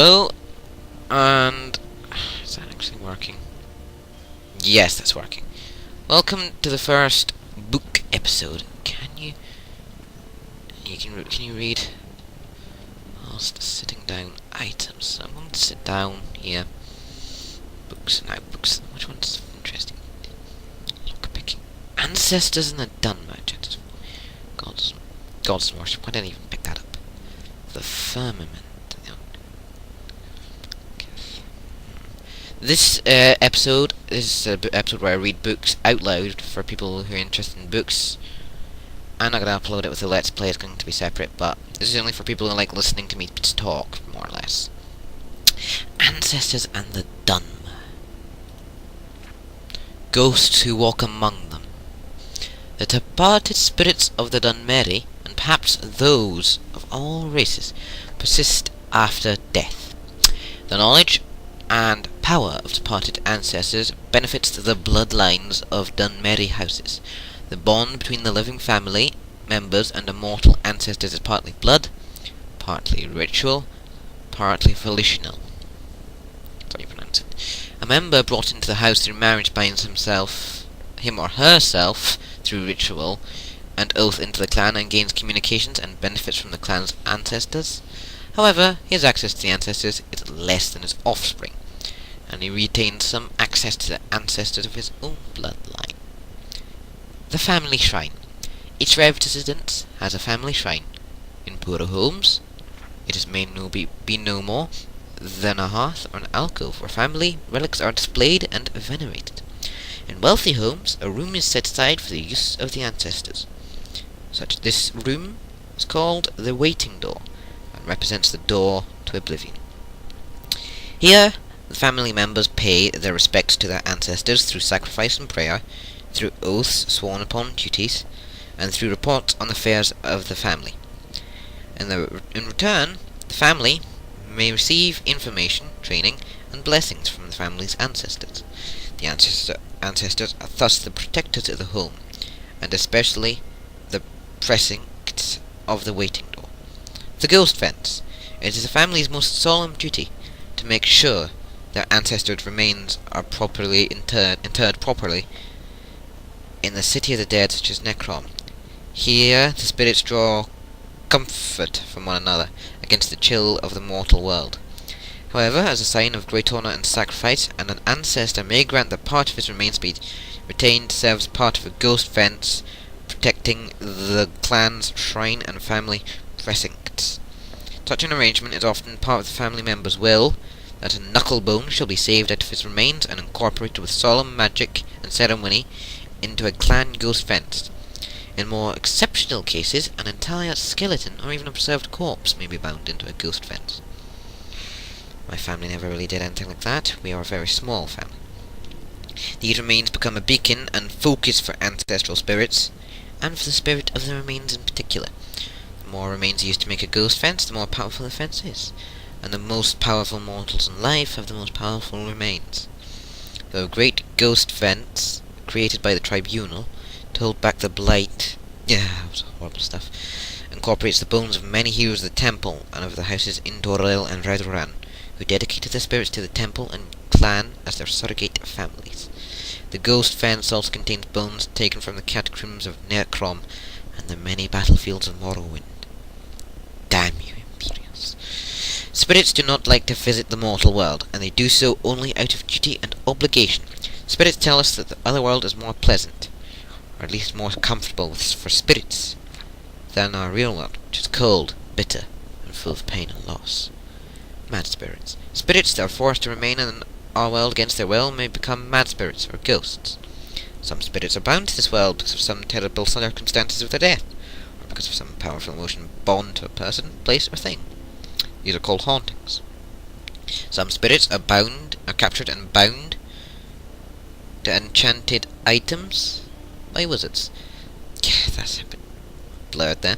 Hello, and is that actually working? Yes, that's working. Welcome to the first book episode. Can you read whilst sitting down? Items. I'm going to sit down here. Books now. Books. Which one's interesting? Lock picking. Ancestors and the Dun Merchant. God's worship. Why didn't I even pick that up? The firmament. This episode is an episode where I read books out loud for people who are interested in books. I'm not going to upload it with a Let's Play, it's going to be separate, but this is only for people who like listening to me talk, more or less. Ancestors and the Dun. Ghosts who walk among them. The departed spirits of the Dunmerry, and perhaps those of all races, persist after death. The knowledge and power of departed ancestors benefits the bloodlines of Dunmerry houses. The bond between the living family members and immortal ancestors is partly blood, partly ritual, partly volitional. That's how you pronounce it. A member brought into the house through marriage binds him or herself, through ritual and oath into the clan and gains communications and benefits from the clan's ancestors. However, his access to the ancestors is less than his offspring, and he retains some access to the ancestors of his own bloodline. The family shrine. Each residence has a family shrine. In poorer homes, it may be no more than a hearth or an alcove where family relics are displayed and venerated. In wealthy homes, a room is set aside for the use of the ancestors. This room is called the waiting door, and represents the door to oblivion. Here, the family members pay their respects to their ancestors through sacrifice and prayer, through oaths sworn upon duties, and through reports on the affairs of the family. In return, the family may receive information, training, and blessings from the family's ancestors. The ancestors are thus the protectors of the home, and especially the precincts of the waiting door. The ghost fence. It is the family's most solemn duty to make sure their ancestors' remains are properly interred properly in the city of the dead, such as Necrom. Here, the spirits draw comfort from one another against the chill of the mortal world. However, as a sign of great honour and sacrifice, and an ancestor may grant that part of his remains be retained to serve as part of a ghost fence, protecting the clan's shrine and family precincts. Such an arrangement is often part of the family member's will, that a knucklebone shall be saved out of his remains and incorporated with solemn magic and ceremony into a clan ghost fence. In more exceptional cases, an entire skeleton or even a preserved corpse may be bound into a ghost fence. My family never really did anything like that. We are a very small family. These remains become a beacon and focus for ancestral spirits, and for the spirit of the remains in particular. The more remains used to make a ghost fence, the more powerful the fence is, and the most powerful mortals in life have the most powerful remains. The great ghost fence, created by the tribunal to hold back the blight, that was horrible stuff, incorporates the bones of many heroes of the temple and of the houses Indoril and Redran, who dedicated their spirits to the temple and clan as their surrogate families. The ghost fence also contains bones taken from the catacombs of Necrom and the many battlefields of Morrowind. Damn you, Imperials. Spirits do not like to visit the mortal world, and they do so only out of duty and obligation. Spirits tell us that the other world is more pleasant, or at least more comfortable for spirits, than our real world, which is cold, bitter, and full of pain and loss. Mad spirits. Spirits that are forced to remain in our world against their will may become mad spirits or ghosts. Some spirits are bound to this world because of some terrible circumstances of their death, or because of some powerful emotion bond to a person, place, or thing. These are called hauntings. Some spirits are captured and bound to enchanted items by wizards. That's a bit blurred there.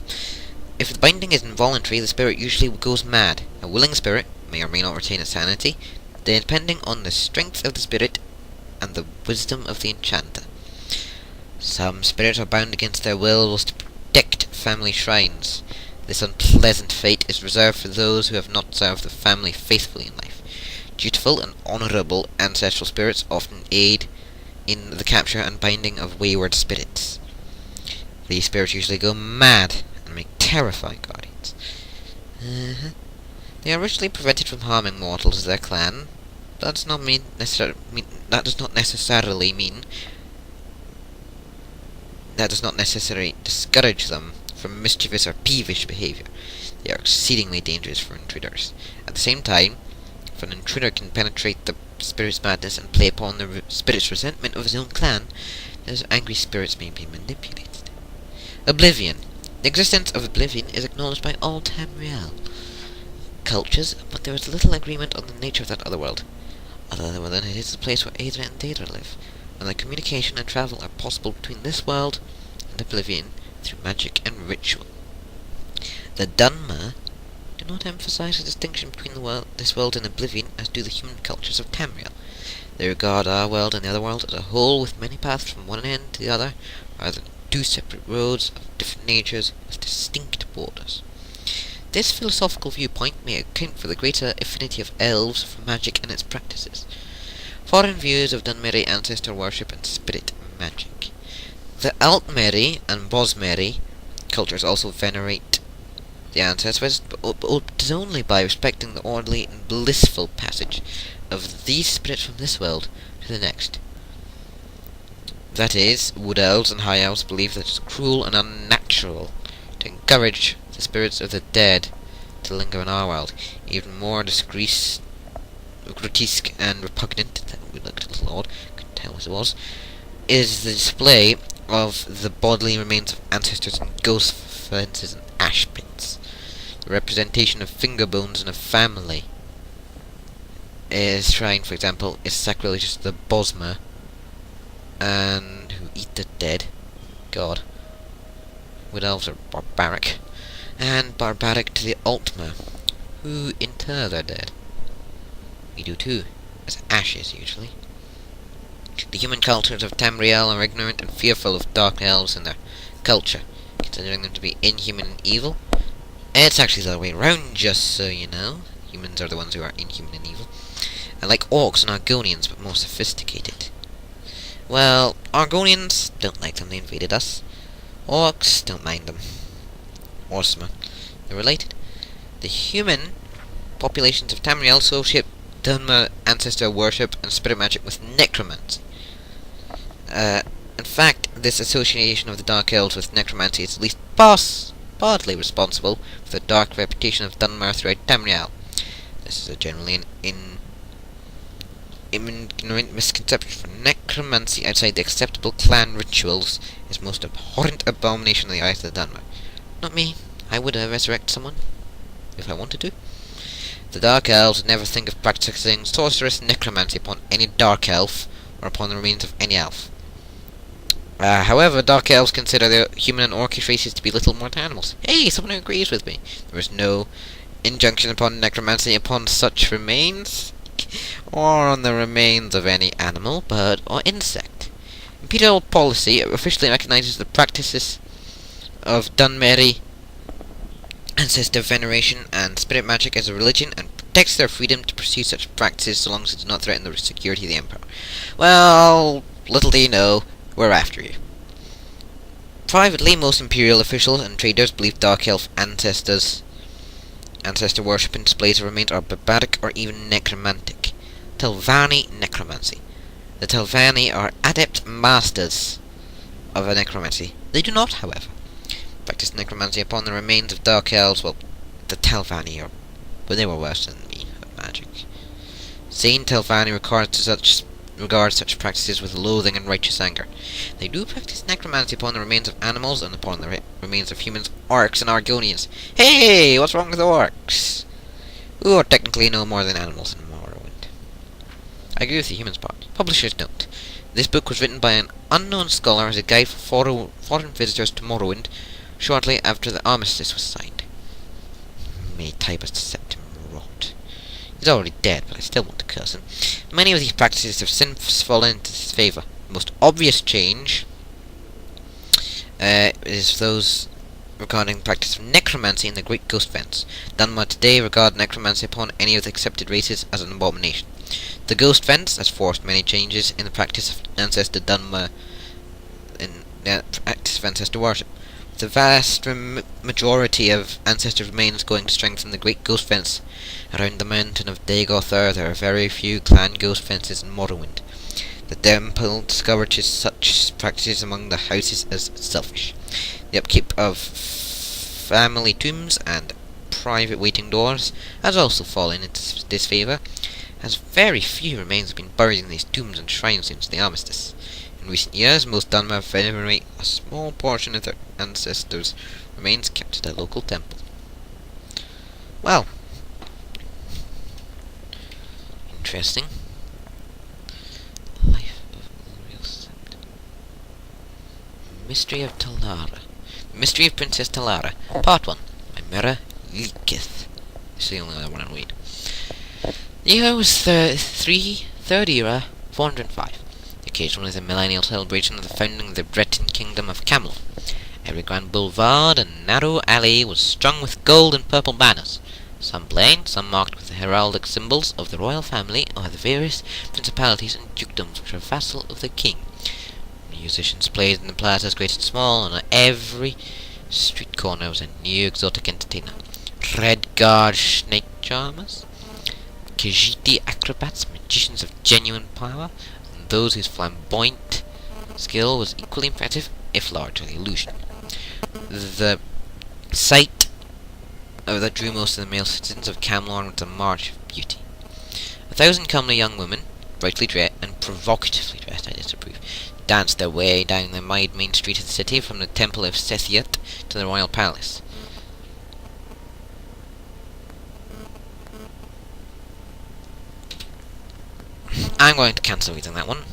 If the binding is involuntary, the spirit usually goes mad. A willing spirit may or may not retain its sanity, depending on the strength of the spirit and the wisdom of the enchanter. Some spirits are bound against their wills to protect family shrines. This unpleasant fate is reserved for those who have not served the family faithfully in life. Dutiful and honourable ancestral spirits often aid in the capture and binding of wayward spirits. These spirits usually go mad and make terrifying guardians. They are originally prevented from harming mortals as their clan. That does not necessarily discourage them from mischievous or peevish behaviour. They are exceedingly dangerous for intruders. At the same time, if an intruder can penetrate the spirit's madness and play upon the spirit's resentment of his own clan, those angry spirits may be manipulated. Oblivion. The existence of oblivion is acknowledged by all Tamriel cultures, but there is little agreement on the nature of that other world. Other than it is the place where Aedra and Daedra live, and that communication and travel are possible between this world and oblivion through magic and ritual. The Dunmer do not emphasize a distinction between this world and oblivion as do the human cultures of Tamriel. They regard our world and the other world as a whole with many paths from one end to the other, rather than two separate roads of different natures with distinct borders. This philosophical viewpoint may account for the greater affinity of elves for magic and its practices. Foreign views of Dunmeri ancestor worship and spirit magic. The Altmeri and Bosmeri cultures also venerate the ancestors, but it is only by respecting the orderly and blissful passage of these spirits from this world to the next. That is, wood elves and high elves believe that it is cruel and unnatural to encourage the spirits of the dead to linger in our world. Even more grotesque and repugnant, that would look a little odd, couldn't tell what it was, is the display of the bodily remains of ancestors in ghost fences and ash pits. The representation of finger bones in a family shrine, for example, is sacrilegious to the Bosmer, and who eat the dead. God. Wood elves are barbaric. And barbaric to the Altmer, who inter their dead. We do too, as ashes usually. The human cultures of Tamriel are ignorant and fearful of dark elves and their culture, considering them to be inhuman and evil. It's actually the other way around, just so you know. Humans are the ones who are inhuman and evil. And like orcs and Argonians, but more sophisticated. Well, Argonians don't like them, they invaded us. Orcs don't mind them. Orsma. They're related. The human populations of Tamriel associate Dunmer ancestor worship and spirit magic with necromancy. In fact, this association of the Dark Elves with necromancy is at least partly responsible for the dark reputation of Dunmer throughout Tamriel. This is generally an ignorant misconception, for necromancy outside the acceptable clan rituals is most abhorrent abomination in the eyes of the Dunmer. Not me. I would resurrect someone, if I wanted to. The Dark Elves would never think of practicing sorcerous necromancy upon any Dark Elf, or upon the remains of any elf. However, Dark Elves consider the human and orcish races to be little more than animals. Hey, someone who agrees with me. There is no injunction upon necromancy upon such remains, or on the remains of any animal, bird, or insect. Imperial policy officially recognizes the practices of Dunmeri ancestor veneration and spirit magic as a religion, and protects their freedom to pursue such practices so long as it does not threaten the security of the Empire. Well, little do you know, we're after you. Privately, most Imperial officials and traders believe Dark Elf ancestor worship and displays of remains are barbaric or even necromantic. Telvanni necromancy. The Telvanni are adept masters of a necromancy. They do not, however, practice necromancy upon the remains of Dark Elves. Well, the Telvanni but they were worse than me at magic. Sane Telvanni regards such practices with loathing and righteous anger. They do practice necromancy upon the remains of animals and upon the remains of humans, orcs, and Argonians. Hey, what's wrong with the orcs? Who are technically no more than animals in Morrowind. I agree with the humans part. Publishers don't. This book was written by an unknown scholar as a guide for foreign visitors to Morrowind shortly after the armistice was signed. May typist Septim rot. He's already dead, but I still want to curse him. Many of these practices have since fallen into his favour. The most obvious change is those regarding the practice of necromancy in the Great Ghost Fence. Dunmer today regard necromancy upon any of the accepted races as an abomination. The Ghost Fence has forced many changes in the practice of ancestor Dunmer in the practice of ancestor worship. The vast majority of ancestor remains going to strengthen the Great Ghost Fence. Around the mountain of Dagothar there are very few clan ghost fences in Morrowind. The temple discourages such practices among the houses as selfish. The upkeep of family tombs and private waiting doors has also fallen into disfavour, as very few remains have been buried in these tombs and shrines since the armistice. In recent years, most Dunmer venerate a small portion of their ancestors' remains kept at a local temple. Well, interesting. Life of Uriel Sept. Mystery of Talara. Mystery of Princess Talara. Part 1. My mirror leaketh. This is the only other one I'll read. The year was 3rd era 405. Occasionally the millennial celebration of the founding of the Breton kingdom of Camelot. Every grand boulevard and narrow alley was strung with gold and purple banners, some plain, some marked with the heraldic symbols of the royal family or the various principalities and dukedoms which were vassal of the king. Musicians played in the plazas great and small, and on every street corner was a new exotic entertainer. Red Guard snake charmers, Khajiit acrobats, magicians of genuine power, and those whose flamboyant skill was equally impressive, if largely illusion. The sight that drew most of the male citizens of Camelot was a march of beauty. 1,000 comely young women, brightly dressed and provocatively dressed, I disapprove, danced their way down the wide main street of the city, from the temple of Sethiat to the royal palace. I'm going to cancel reading that one.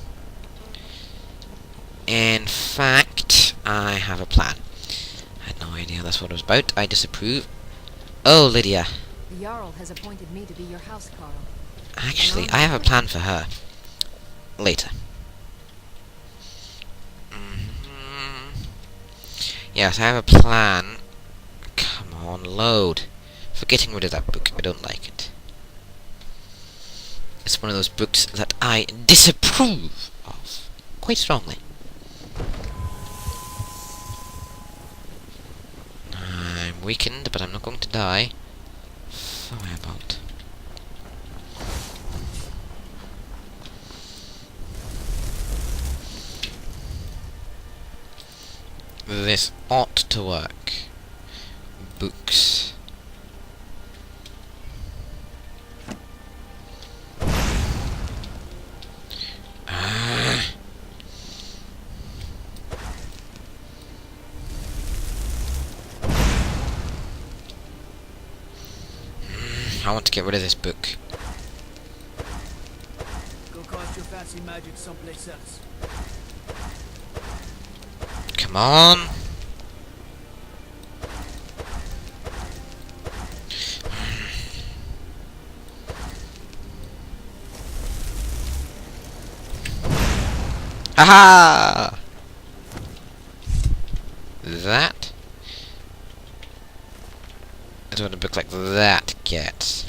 In fact, I have a plan. I had no idea that's what it was about. I disapprove. Oh, Lydia. The Jarl has appointed me to be your housecarl. Actually, I have a plan for her. Later. Yes, I have a plan. Come on, load. For getting rid of that book. I don't like it. It's one of those books that I disapprove of. Quite strongly. I'm weakened, but I'm not going to die. Firebolt. This ought to work. Books. I want to get rid of this book. Go cast your fancy magic someplace else. Come on. Aha! That is what a book like that gets.